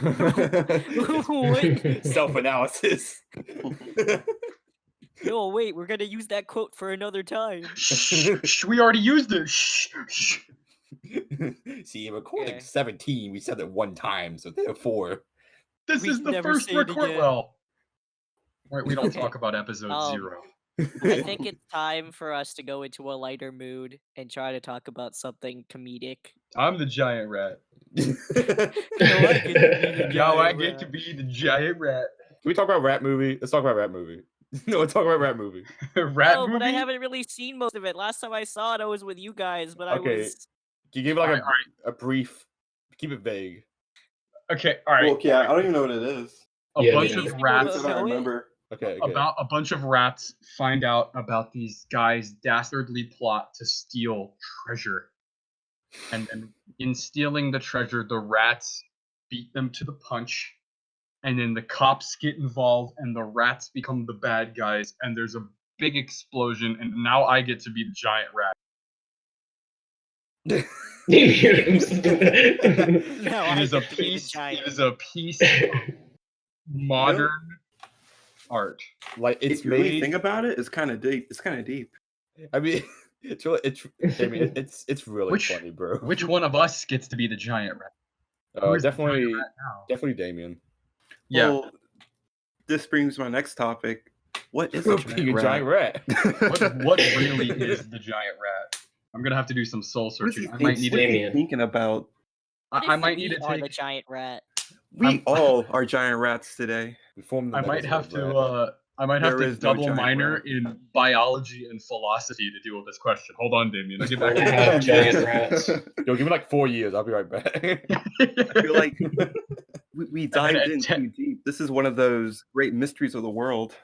What? Self-analysis. No, wait, we're gonna use that quote for another time. Shh, we already used it. Shh. See, in recording Okay. 17, we said it one time, so therefore. This We is can the never first say it record. again. Well, right, we don't Okay. talk about episode 0. I think it's time for us to go into a lighter mood and try to talk about something comedic. I'm the giant rat. Now I get to be the giant Now I get to rat. be the giant rat. Can we talk about Rat Movie? Let's talk about Rat Movie. No, let's talk about Rat Movie. Rat No, movie? but I haven't really seen most of it. Last time I saw it, I was with you guys, but I Okay. was. Can you give like Alright, a brief, keep it vague. Okay, all right. Well, yeah, I don't even know what it is. A Yeah, bunch me of neither. rats. I don't remember. Okay. About a bunch of rats find out about these guys' dastardly plot to steal treasure. And then in stealing the treasure, the rats beat them to the punch. And then the cops get involved and the rats become the bad guys. And there's a big explosion. And now I get to be the giant rat. No, It I is a get to be the piece. giant. It is a piece of modern art. Like it's If you really made. think about it, it's kind of deep. It's kind of deep. I mean, it's really. It's really funny, bro. Which one of us gets to be the giant rat? Who is the giant Definitely, rat now? definitely Damien. Yeah. Well, this brings my next topic. What is a Being a giant rat. What really is the giant rat? I'm gonna have to do some soul What is searching. he I might need to. Damien. thinking about? I might need to Are the take. giant rat. We I'm- all are giant rats today. We formed the I might Megazord have rat. to I might have There to is no double giant minor rat. in biology and philosophy to deal with this question. Hold on, Damien. I'll get back Four to and a half you. giant rats. Yo, give me like 4 years. I'll be right back. I feel like we then dived at in 10 too deep. This is one of those great mysteries of the world.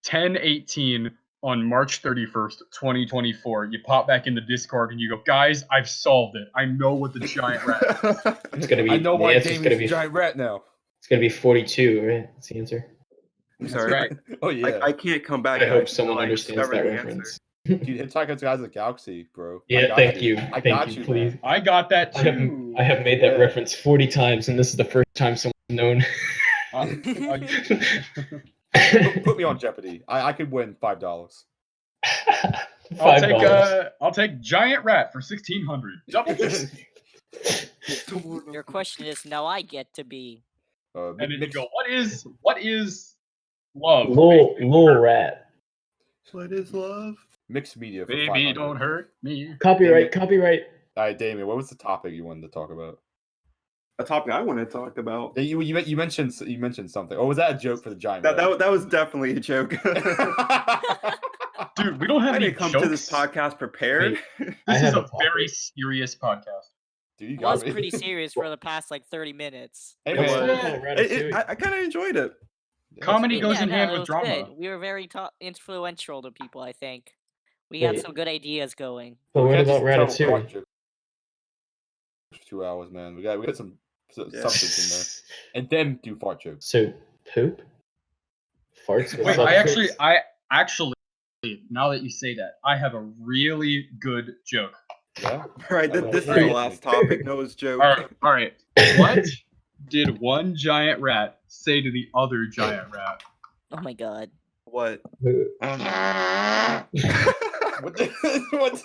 10:18 on March 31st, 2024. You pop back in the Discord and you go, guys, I've solved it. I know what the giant rat is. It's gonna be. I know the why answer's gonna Damien's be. a giant rat now. It's gonna be 42, right? That's the answer. I'm That's sorry. right. Oh yeah. I can't come back. I hope guys, someone until I understands discover that the reference. Dude, Hitchhiker's Guide to the Galaxy, bro. I Yeah, got thank you. I Thank got you, you, please. man. I got that I have, too. I have made that Yeah. reference 40 times, and this is the first time someone's known. Put me on Jeopardy. I could win $5. I'll take giant rat for 1,600. Double. Your question is now I get to be. And then you mixed, go, what is love? Little rat. What is love? mixed media for Baby, 500. don't hurt me. Copyright. All right, Damien, what was the topic you wanted to talk about? A topic I want to talk about. Yeah, you mentioned something. Or was that a joke for the giant That rat? was definitely a joke. Dude, we don't have I any didn't come jokes. to this podcast prepared. I This is have a a topic. very serious podcast. Dude, you It got was me. pretty serious for the past like 30 minutes. Hey, It man. was. Little Ratatouille. I kind of enjoyed it. Yeah, Comedy that's goes good. in hand it with was drama. good. We were very influential to people, I think. We had Wait. some good ideas going. But We what can't about just tell fart Ratatouille? jokes for 2 hours, man. We got some Yeah. substance in there, and then do fart jokes. So poop, farts. With Wait, substance? I actually, now that you say that, I have a really good joke. Yeah. All right, I will this is agree. the last topic. Noah's joke. All right. What did one giant rat say to the other giant rat? Oh my god. What? What's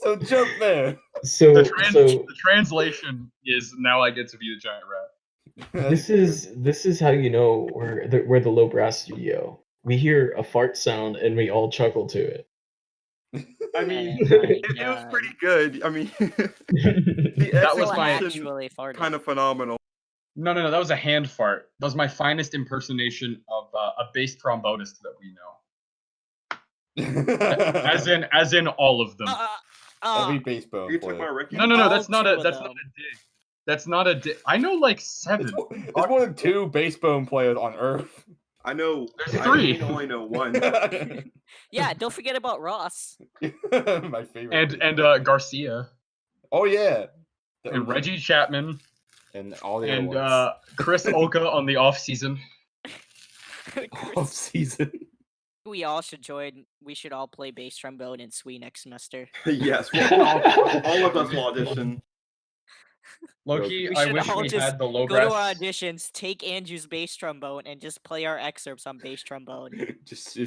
so joke there? So The translation is now I get to be the giant rat. this is how you know we're the low brass studio. We hear a fart sound and we all chuckle to it. I mean, Oh my it was God. pretty good. I mean, the That was People my- execution actually farted. kind of phenomenal. No, that was a hand fart. That was my finest impersonation of a bass trombonist that we know. As in all of them. Every bass Are bone you talking player. about Ricky? No, that's all not two a of that's not them. a dig. That's not a dig. I know like 7. There's more than 2 bass bone players on Earth. I know. There's I 3. only know one. Yeah, don't forget about Ross. My favorite. And bass bone. Garcia Oh yeah. The and OG. Reggie Chapman and all the and other Chris Oka on the off season. ones. Off season. We all should join. We should all play bass trombone in SWE next semester. Yes, all of us will audition. Loki, We I should wish all we just had the low Go to our brass. auditions, take Andrew's bass trombone, and just play our excerpts on bass trombone. It's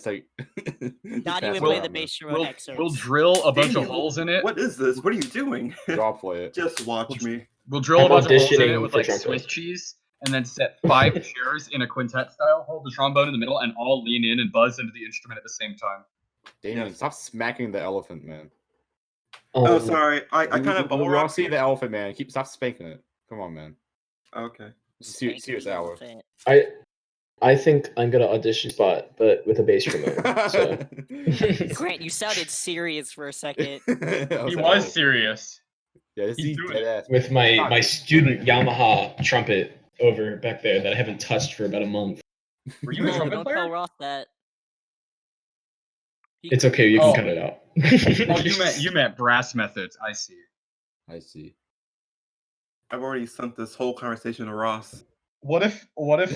like Not even pass play around the the- bass trombone We'll excerpts. drill a bunch of Damien, holes in it. What is this? What are you doing? Y'all play it. Just watch me. We'll drill a I'm bunch of holes in it auditioning with for like trumpet. Swiss cheese, and then set 5 chairs in a quintet style. Hold the trombone in the middle, and all lean in and buzz into the instrument at the same time. Damien, Yes. stop smacking the elephant, man. Oh, sorry. I kind of we bubble all wrapped see you. the elephant, man. Stop spanking it. Come on, man. Okay. Spank Serious the hour. elephant. I think I'm gonna audition spot, but with a bass trombone. So Grant, you sounded serious for a second. He was serious. Yeah, this He's is doing dead ass. with my student Yamaha trumpet over back there that I haven't touched for about a month. Were you a trumpet Don't player? tell Ross that. It's okay, you can Oh. cut it out. Oh, you meant brass methods. I see. I see. I've already sent this whole conversation to Ross. What if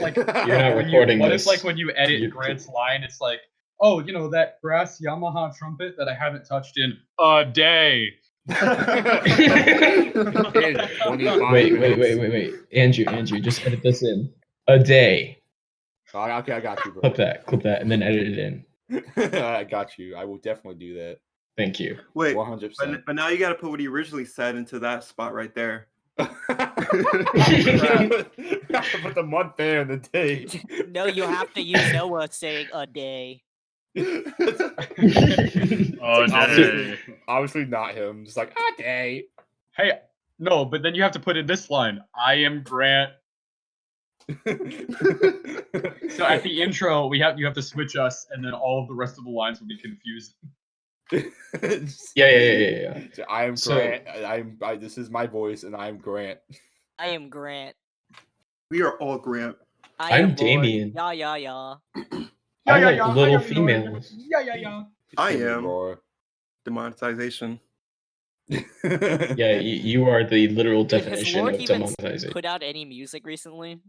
like You're not when recording what this. if like when you edit You- Grant's line, it's like, oh, you know that brass Yamaha trumpet that I haven't touched in a day. Wait, 25 wait, minutes. wait. Andrew, just edit this in. A day. Oh, okay, I got you, bro. Clip that, and then edit it in. I got you. I will definitely do that. Thank you. Wait, 100%. but now you got to put what he originally said into that spot right there. Put the month there and the day. No, you have to use Noah saying a day. Obviously not him. Just like a day. Hey, no, but then you have to put in this line. I am Grant. So at the intro, you have to switch us, and then all of the rest of the lines will be confused. Yeah. So I am So- Grant. This is my voice, and I am Grant. I am Grant. We are all Grant. I I'm am Lord. Damien. Yeah. I Yeah, like yeah, little I am Lord. females. Yeah. I Give me am. roar. Demonetization. Yeah, you are the literal Has definition Lord of even demonetization. put out any music recently?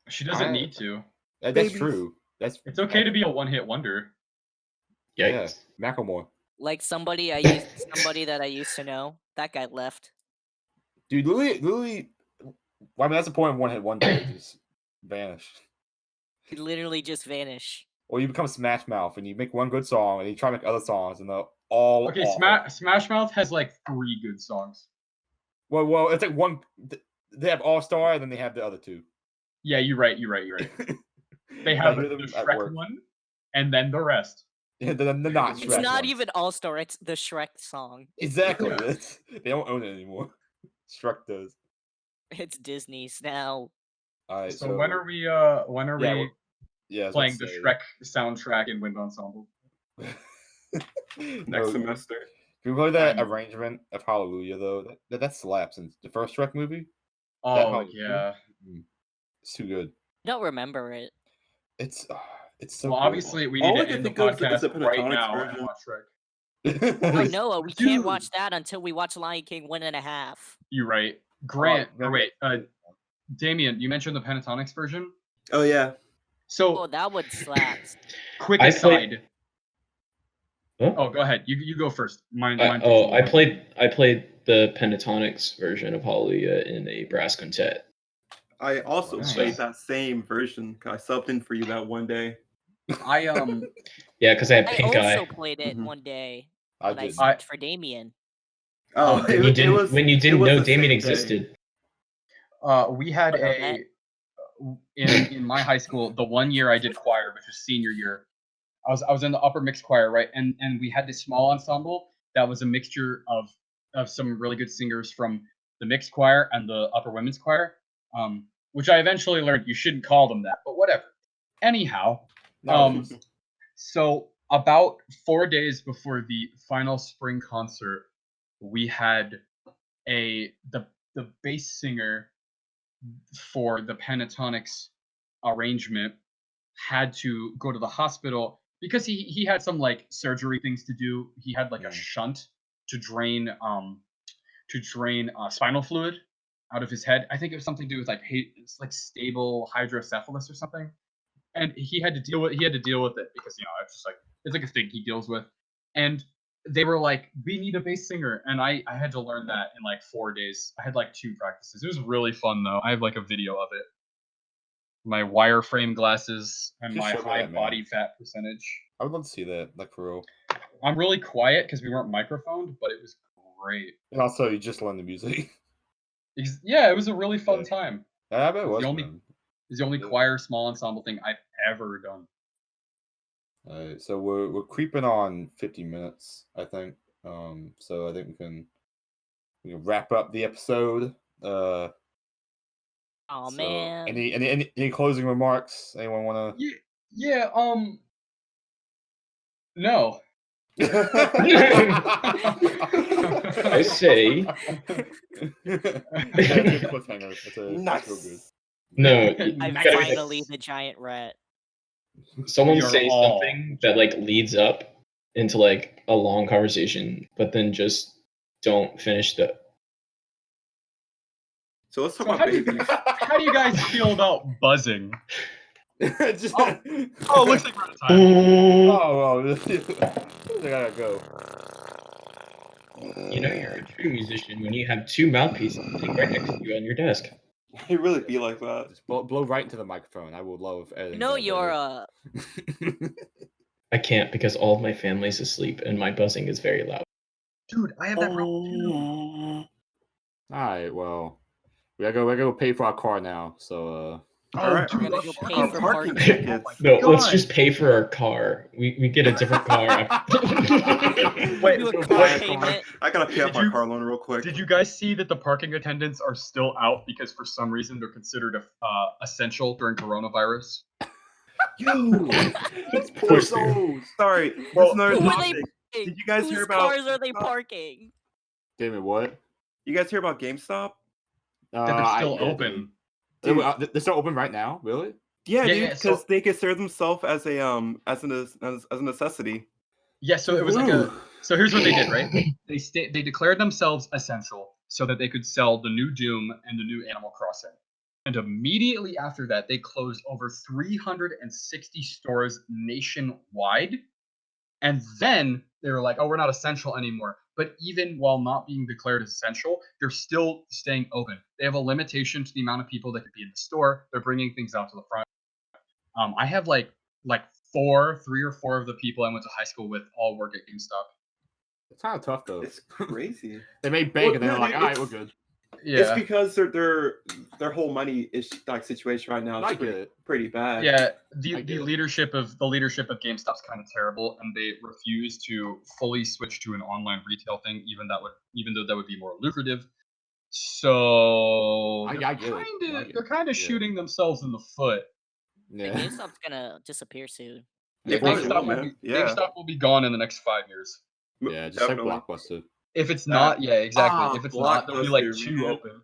She doesn't I- need to. That's Babies. true. That's It's okay to be a one-hit wonder. yeah. Yikes. Macklemore. Like somebody that I used to know. That guy left. Dude, Lily. Well, I mean, that's the point of one hit wonder. They just vanish. He literally just vanished. Or you become Smash Mouth and you make one good song and you try to make other songs and they're all Okay, awful. Smash Mouth has like 3 good songs. Well, it's like one. They have All Star and then they have the other two. Yeah, you're right. They have hear the them at Shrek work. one, and then the rest. They're not It's Shrek not ones. even All Star. It's the Shrek song. Exactly. Yeah. They don't own it anymore. Shrek does. It's Disney's now. All right. So when are we yeah, we well, yeah, I was playing about the to Shrek soundtrack in Wind Ensemble? say. Next semester. Can we play that I'm- arrangement of Hallelujah though? That slaps in the first Shrek movie. Oh Hallelujah? yeah. It's too good. I don't remember it. It's so. Well, good. obviously we All need I to can end the think of is the podcast right Pentatonics now and version. watch Shrek. I know we can't Dude. watch that until we watch Lion King 1.5. You're right. Grant, Oh, or wait, Damien, you mentioned the Pentatonics version. Oh yeah. So Oh, that would slap. quick I aside. played- Huh? Oh, go ahead. You go first. Mine I takes a little played the Pentatonics version of Hallelujah in a brass quintet. I also Nice. played that same version. I subbed in for you that one day. I Yeah, because I had I pink also eye. played it Mhm. one day I when I did. subbed for Damien. Oh, When you didn't it was know the Damien same day. existed. we had Oh, a in my high school, the one year I did choir, which was senior year. I was in the upper mixed choir, right? And we had this small ensemble that was a mixture of some really good singers from the mixed choir and the upper women's choir. Which I eventually learned you shouldn't call them that, but whatever. Anyhow, No, so about 4 days before the final spring concert, we had the bass singer for the Pentatonics arrangement had to go to the hospital because he had some like surgery things to do. He had like a shunt to drain spinal fluid out of his head. I think it was something to do with like it's like stable hydrocephalus or something. And he had to deal with it because it's just like it's like a thing he deals with. And they were like, we need a bass singer, and I had to learn that in like 4 days. I had like 2 practices. It was really fun though. I have like a video of it. My wireframe glasses and Just my show me high that, man. body fat percentage. I would love to see that, like for real. I'm really quiet because we weren't microphoned, but it was great. And also, you just learn the music. Yeah, it was a really fun Yeah. time. I bet it was. The only- man. It's the only Yeah. choir small ensemble thing I've ever done. Alright, so we're creeping on 50 minutes, I think. So I think we can wrap up the episode. Oh So man. any closing remarks? Anyone want to? Yeah. No. I say Good cliffhanger. That's real good. Nice. no. I'm gotta be like- finally the giant rat. someone We are say all something that like leads up into like a long conversation, but then just don't finish the. So let's talk So about how do you guys feel about buzzing? Just, Oh, looks like we're out of time. oh well, I gotta go. You know you're a true musician when you have 2 mouthpieces sitting right next to you on your desk. It really be like that. Just blow right into the microphone. I would love editing. You know that you're video. I can't because all of my family's asleep and my buzzing is very loud. Dude, I have that problem too. All right, well, we gotta go pay for our car now. So All right, We're dude, gonna go pay our for parking parking. tickets. No, let's God. just pay for our car. We get a different car. Wait, Do a Go car buy a car. payment. I gotta pay off Did my you- car loan real quick. Did you guys see that the parking attendants are still out because for some reason they're considered essential during coronavirus? Yo, These Poor poor thing. souls. sorry. Well, This is another Who are they topic. parking? Did you guys Whose hear about? cars are they parking? Damn what? You guys hear about GameStop? That they're still yeah, open. Dude. They're still open right now, really? Yeah, Yeah, dude, yeah, because so- they consider themselves as a as a necessity. Yeah, so it was like a. Ooh. So here's what they did, right? They declared themselves essential so that they could sell the new Doom and the new Animal Crossing. And immediately after that, they closed over 360 stores nationwide. And then they were like, "Oh, we're not essential anymore." But even while not being declared essential, they're still staying open. They have a limitation to the amount of people that could be in the store. They're bringing things out to the front. I have like 3 or 4 of the people I went to high school with all work at GameStop. It's kind of tough though. It's crazy. They made bank Well, and then no, they're like, dude, all right, we're it's- good. It's because their whole money is like situation right now I is get it. pretty bad. Yeah, I the get it. leadership of GameStop's kind of terrible, and they refuse to fully switch to an online retail thing, even though that would be more lucrative. So I get it. they're kind of Yeah. shooting themselves in the foot. Yeah, Yeah. GameStop's gonna disappear soon. They probably GameStop will, will man. be, Yeah. GameStop will be gone in the next 5 years. Yeah, just Definitely. like Blockbuster. If it's not, yeah, exactly. Ah, If it's not, there'll be like Blockbuster, 2 man. open.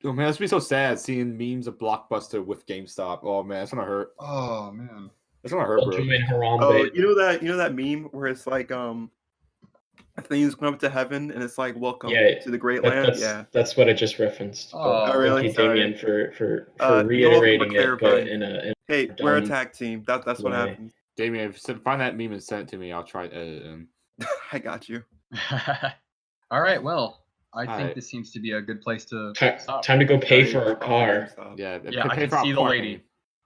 Oh man, it's be so sad seeing memes of Blockbuster with GameStop. Oh man, it's gonna hurt. Oh man. It's gonna hurt, bro. Join Harambe. Oh, you know that meme where it's like things going up to heaven and it's like welcome Yeah, to the great land. That's what I just referenced. But Oh, thank really? you, Damien, for You're welcome for reiterating it, but clarifying. in a Hey, we're a dumb tag team. That's what way. happens. Damien, find that meme and send it to me. I'll try to edit it in. I got you. All right. Well, I think Alright. this seems to be a good place to Time, stop. time to go pay Sorry, for our off the car. GameStop. Yeah, Yeah, I pay can for our see the parking. lady.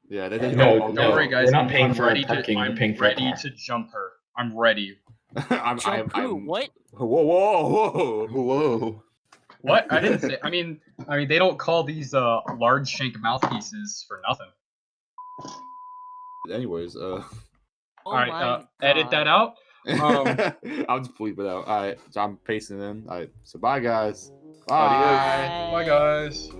Yeah, they No, Don't no, worry, guys. we're not paying I'm for our ready parking, we're I'm paying for our ready car. to jump her. I'm ready. Jump who? What? Whoa. Whoa. What? I didn't say. I mean, they don't call these large shank mouthpieces for nothing. Anyways, Oh All right, my edit that God. out. I'll just bleep it out. All right, so I'm pasting in. All right, so bye guys. Adios. Bye, guys.